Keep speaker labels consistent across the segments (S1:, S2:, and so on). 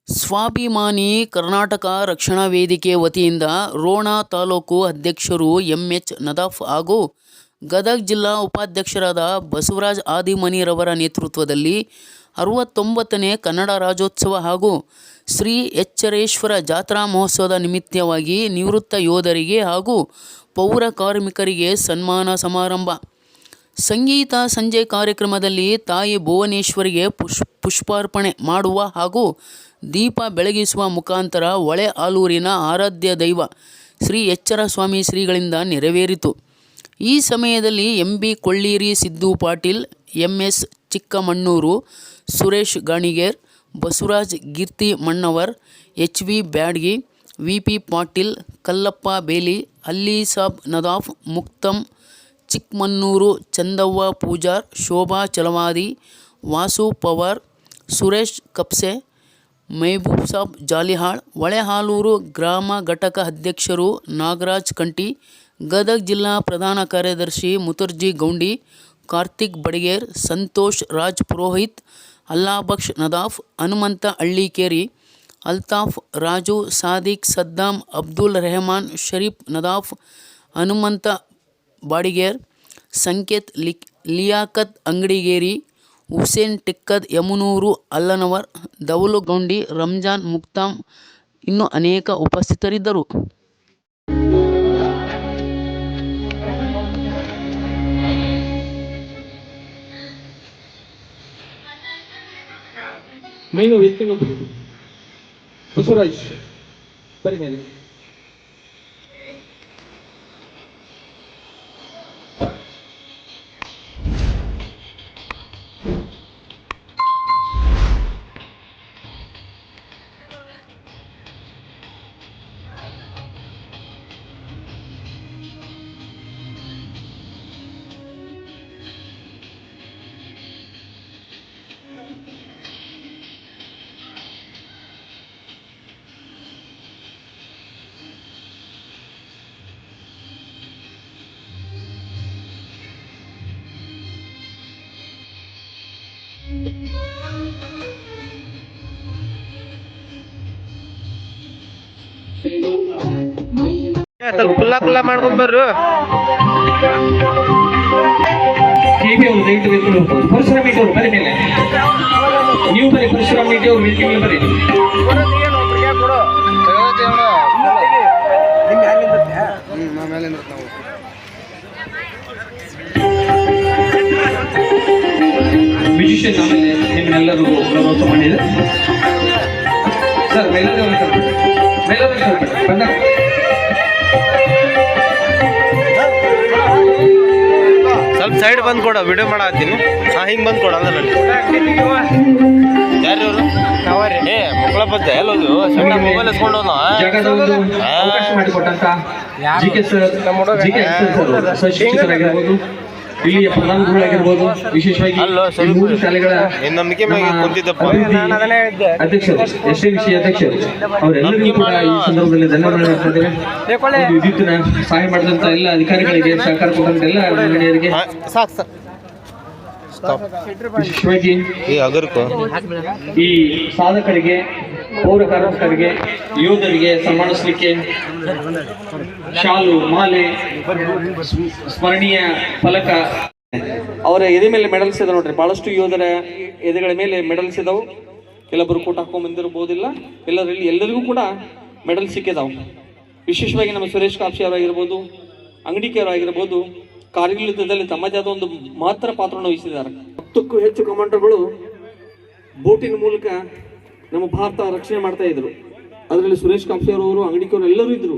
S1: ಸ್ವಾಭಿಮಾನಿ ಕರ್ನಾಟಕ ರಕ್ಷಣಾ ವೇದಿಕೆ ವತಿಯಿಂದ ರೋಣ ತಾಲೂಕು ಅಧ್ಯಕ್ಷರು ಎಂ.ಎಚ್. ನದಾಫ್ ಹಾಗೂ ಗದಗ ಜಿಲ್ಲಾ ಉಪಾಧ್ಯಕ್ಷರಾದ ಬಸವರಾಜ ಆದಿಮನಿರವರ ನೇತೃತ್ವದಲ್ಲಿ 69ನೇ ಕನ್ನಡ ರಾಜ್ಯೋತ್ಸವ ಹಾಗೂ ಶ್ರೀ ಎಚ್ಚರೇಶ್ವರ ಜಾತ್ರಾ ಮಹೋತ್ಸವದ ನಿಮಿತ್ತವಾಗಿ ನಿವೃತ್ತ ಯೋಧರಿಗೆ ಹಾಗೂ ಪೌರ ಕಾರ್ಮಿಕರಿಗೆ ಸನ್ಮಾನ ಸಮಾರಂಭ. ಸಂಗೀತ ಸಂಜೆ ಕಾರ್ಯಕ್ರಮದಲ್ಲಿ ತಾಯಿ ಭುವನೇಶ್ವರಿಗೆ ಪುಷ್ಪಾರ್ಪಣೆ ಮಾಡುವ ಹಾಗೂ ದೀಪ ಬೆಳಗಿಸುವ ಮುಖಾಂತರ ಹೊಳೆ ಆಲೂರಿನ ಆರಾಧ್ಯ ದೈವ ಶ್ರೀ ಎಚ್ಚರ ಸ್ವಾಮಿ ಶ್ರೀಗಳಿಂದ ನೆರವೇರಿತು. ಈ ಸಮಯದಲ್ಲಿ MB. Kolliri, Siddu Patil, MS. Chikkamannur, Suresh Ganiger, Basavaraj Girthi Mannavar, HV. Byadagi, VP. Patil, Kallappa Beli, Allisab Nadaf, ಮುಕ್ತಂ Chikkamannur, ಚಂದವ್ವ Pujar, Shobha Chalavadi, Vasu Pawar, Suresh ಕಪ್ಸೆ, Mehboob Sab Jalihal, ಹೊಳೆಹಾಲೂರು ಗ್ರಾಮ ಘಟಕ ಅಧ್ಯಕ್ಷರು ನಾಗರಾಜ್ ಕಂಟಿ, ಗದಗ ಜಿಲ್ಲಾ ಪ್ರಧಾನ ಕಾರ್ಯದರ್ಶಿ ಮುತುರ್ಜಿ ಗೌಂಡಿ, ಕಾರ್ತಿಕ್ ಬಡಿಗೇರ್, ಸಂತೋಷ್ ರಾಜ್ ಪುರೋಹಿತ್, ಅಲ್ಲಾಬಕ್ಷ್ ನದಾಫ್, ಹನುಮಂತ ಹಳ್ಳಿಕೇರಿ, ಅಲ್ತಾಫ್ ರಾಜು, ಸಾದಿಕ್ ಸದ್ದಾಂ, ಅಬ್ದುಲ್ ರೆಹಮಾನ್, ಶರೀಫ್ ನದಾಫ್, ಹನುಮಂತ ಬಾಡಿಗೇರ್, ಸಂಕೇತ್ ಲಿಯಾಕತ್ ಅಂಗಡಿಗೇರಿ, ಹುಸೇನ್ ಟಿಕ್ಕದ್ ಯಮನೂರು ಅಲ್ಲನವರ್, ದೌಲು ಗೌಂಡಿ, ರಂಜಾನ್ ಮುಕ್ತಾಂ ಇನ್ನೂ ಅನೇಕ ಉಪಸ್ಥಿತರಿದ್ದರು.
S2: ಮೈನು ಬಸವರಾಜ್ ಬರಿ ಮೇಲೆ
S3: ಸ್ವಲ್ಪ ಕುಲ್ಲ ಮಾಡ್ಕೊಂಡ್ ಬರ್ರು.
S2: ಪರಶುರಾಮ್ ಅವರು ಬರೀ ಮೇಲೆ ನೀವು ಬರೀ ಪರಶುರಾಮ್ ಅವರು ಮೀಟಿಂಗ್ ಬರೀ ಮ್ಯೂಸಿಷಿಯನ್ ಆಮೇಲೆ ನಿಮ್ಮೆಲ್ಲರಿಗೂ ಪ್ರಮೋಷ ಮಾಡಿದೆ ಸರ್. ಬಂದ
S3: ಸ್ವಲ್ಪ ಸೈಡ್ ಬಂದ್ ಕೊಡ, ವಿಡಿಯೋ ಮಾಡತ್ತೀನಿ. ಹಿಂಗ್ ಬಂದ್ ಕೊಡ ಅಂದ್ರೆ ಯಾರು ಏ ಮಕ್ಕಳ ಬದ್ದೆ ಎಲ್ಲೋದು ಸಣ್ಣ ಮೊಬೈಲ್ ಎಸ್ಕೊಂಡು
S2: ಇಲ್ಲಿಯ ಪ್ರಧಾನಗಳಾಗಿರ್ಬೋದು, ವಿಶೇಷವಾಗಿ ಶಾಲೆಗಳ ಅಧ್ಯಕ್ಷರು, ಎಸ್.ಎ.ವಿ.ಸಿ. ಅಧ್ಯಕ್ಷರು ಅವರೆಲ್ಲರಿಗೂ ಕೂಡ ಈ ಸಂದರ್ಭದಲ್ಲಿ ಧನ್ಯವಾದಗಳು. ವಿದ್ಯುತ್ತಿನ ಸಹಾಯ ಮಾಡಿದಂತ ಎಲ್ಲ ಅಧಿಕಾರಿಗಳಿಗೆ, ಸಹಕಾರ ಕೊಟ್ಟಂತ ಎಲ್ಲ ಮಹಿಳೆಯರಿಗೆ, ವಿಶೇಷವಾಗಿ ಈ ಸಾಧಕರಿಗೆ, ಪೌರ ಕಾರ್ಮಿಕರಿಗೆ, ಯೋಧರಿಗೆ ಸನ್ಮಾನಿಸಲಿಕ್ಕೆ ಶಾಲು, ಮಾಲೆ, ಸ್ಮರಣೀಯ ಫಲಕ, ಅವರ ಎದೆ ಮೇಲೆ ಮೆಡಲ್ಸ್ ಇದಾವೆ ನೋಡ್ರಿ. ಬಹಳಷ್ಟು ಯೋಧರ ಎದೆಗಳ ಮೇಲೆ ಮೆಡಲ್ಸ್ ಇದಾವೆ. ಕೆಲವೊಬ್ಬರು ಕೂಟ ಹಾಕೊಂಡ್ ಬಂದಿರಬಹುದಿಲ್ಲ, ಎಲ್ಲರಿಗೂ ಕೂಡ ಮೆಡಲ್ ಸಿಕ್ಕಿದಾವೆ. ವಿಶೇಷವಾಗಿ ನಮ್ಮ ಸುರೇಶ್ ಕಾಪ್ಸಿ ಅವರಾಗಿರ್ಬೋದು, ಅಂಗಡಿಕೆಯವರಾಗಿರ್ಬೋದು, ಕಾರ್ಗಿಲ್ ಯುದ್ಧದಲ್ಲಿ ತಮ್ಮದೇ ಆದ ಒಂದು ಮಹತ್ತರ ಪಾತ್ರವನ್ನು ವಹಿಸಿದ್ದಾರೆ. 10ಕ್ಕೂ ಹೆಚ್ಚು ಕಮಾಂಡರ್ಗಳು ಬೋಟಿನ ಮೂಲಕ ನಮ್ಮ ಭಾರತ ರಕ್ಷಣೆ ಮಾಡ್ತಾ ಇದ್ರು. ಅದರಲ್ಲಿ ಸುರೇಶ್ ಕಾಪ್ಸಿ ಅವರು, ಅಂಗಡಿಕೆಯವರು ಎಲ್ಲರೂ ಇದ್ರು.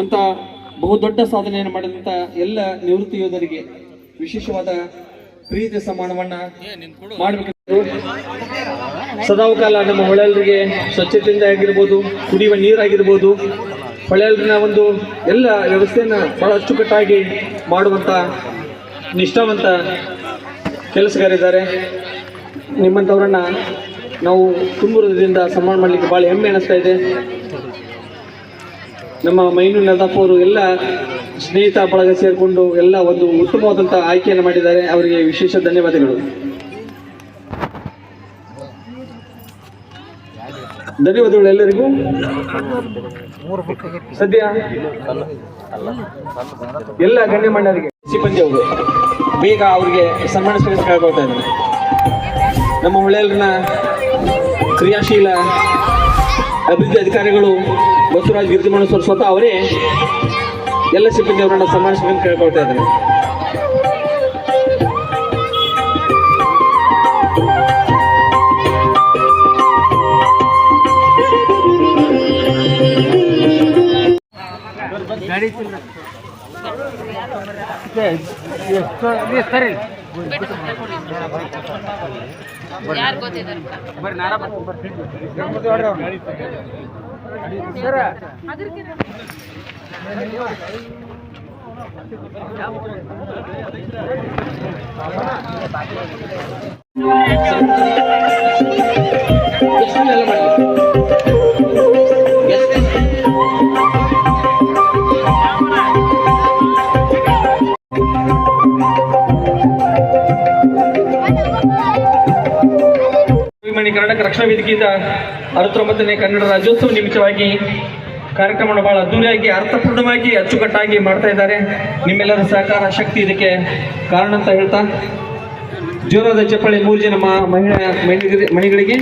S2: ಅಂತ ಬಹುದೊಡ್ಡ ಸಾಧನೆಯನ್ನು ಮಾಡಿದಂತ ಎಲ್ಲ ನಿವೃತ್ತ ಯೋಧರಿಗೆ ವಿಶೇಷವಾದ ಪ್ರೀತಿ ಸಮ್ಮಾನವನ್ನ ಮಾಡಬೇಕು. ಸದಾಕಾಲ ನಮ್ಮ ಹೊಳೆಯರಿಗೆ ಸ್ವಚ್ಛತೆಯಿಂದ ಆಗಿರ್ಬೋದು, ಕುಡಿಯುವ ನೀರಾಗಿರ್ಬೋದು, ಹೊಳೆಯಲ್ರಿನ ಒಂದು ಎಲ್ಲ ವ್ಯವಸ್ಥೆಯನ್ನ ಬಹಳ ಅಚ್ಚುಕಟ್ಟಾಗಿ ಮಾಡುವಂತ ನಿಷ್ಠಾವಂತ ಕೆಲಸಗಾರಿದ್ದಾರೆ. ನಿಮ್ಮಂಥವ್ರನ್ನ ನಾವು ತುಂಬುವುದರಿಂದ ಸನ್ಮಾನ ಮಾಡಲಿಕ್ಕೆ ಭಾಳ ಹೆಮ್ಮೆ ಅನಿಸ್ತಾ ಇದೆ. ನಮ್ಮ ಮೈನು ನದಾಫ್ ಅವರು ಎಲ್ಲ ಸ್ನೇಹಿತ ಬಳಗ ಸೇರಿಕೊಂಡು ಎಲ್ಲ ಒಂದು ಉತ್ತಮವಾದಂಥ ಆಯ್ಕೆಯನ್ನು ಮಾಡಿದ್ದಾರೆ. ಅವರಿಗೆ ವಿಶೇಷ ಧನ್ಯವಾದಗಳು. ಧನ್ಯವಾದಗಳು ಎಲ್ಲರಿಗೂ. ಸದ್ಯ ಎಲ್ಲ ಗಣ್ಯಮಾನ್ಯರಿಗೆ ಸಿಬ್ಬಂದಿ ಅವರು ಬೇಗ ಅವರಿಗೆ ಸನ್ಮಾನಿಸಬೇಕು ಕೇಳ್ಕೊಳ್ತಾ ಇದ್ದಾರೆ. ನಮ್ಮ ಹೊಳೆಯಲ್ಲಿನ ಕ್ರಿಯಾಶೀಲ ಅಭಿವೃದ್ಧಿ ಅಧಿಕಾರಿಗಳು ಬಸವರಾಜ್ ಗಿರಿಜಮಣೇಶ್ವರ ಸ್ವತಃ ಅವರೇ ಎಲ್ಲ ಸಿಬ್ಬಂದಿ ಅವರನ್ನು ಸನ್ಮಾನಿಸಬೇಕು ಕೇಳ್ಕೊಳ್ತಾ ಇದ್ದಾರೆ. ಕರ್ನಾಟಕ ರಕ್ಷಣಾ ವೇದಿಕೆಯಿಂದ 69ನೇ ಕನ್ನಡ ರಾಜ್ಯೋತ್ಸವ ನಿಮಿತ್ತವಾಗಿ ಕಾರ್ಯಕ್ರಮವನ್ನು ಬಹಳ ಅದ್ದೂರಿಯಾಗಿ ಅರ್ಥಪೂರ್ಣವಾಗಿ ಅಚ್ಚುಕಟ್ಟಾಗಿ ಮಾಡ್ತಾ ಇದ್ದಾರೆ. ನಿಮ್ಮೆಲ್ಲರ ಸಹಕಾರ ಶಕ್ತಿ ಇದಕ್ಕೆ ಕಾರಣ ಅಂತ ಹೇಳ್ತಾ ಜೋರಾದ ಚಪ್ಪಾಳೆ 3 ಜನ ಮಹಿಳೆಯರಿಗೆ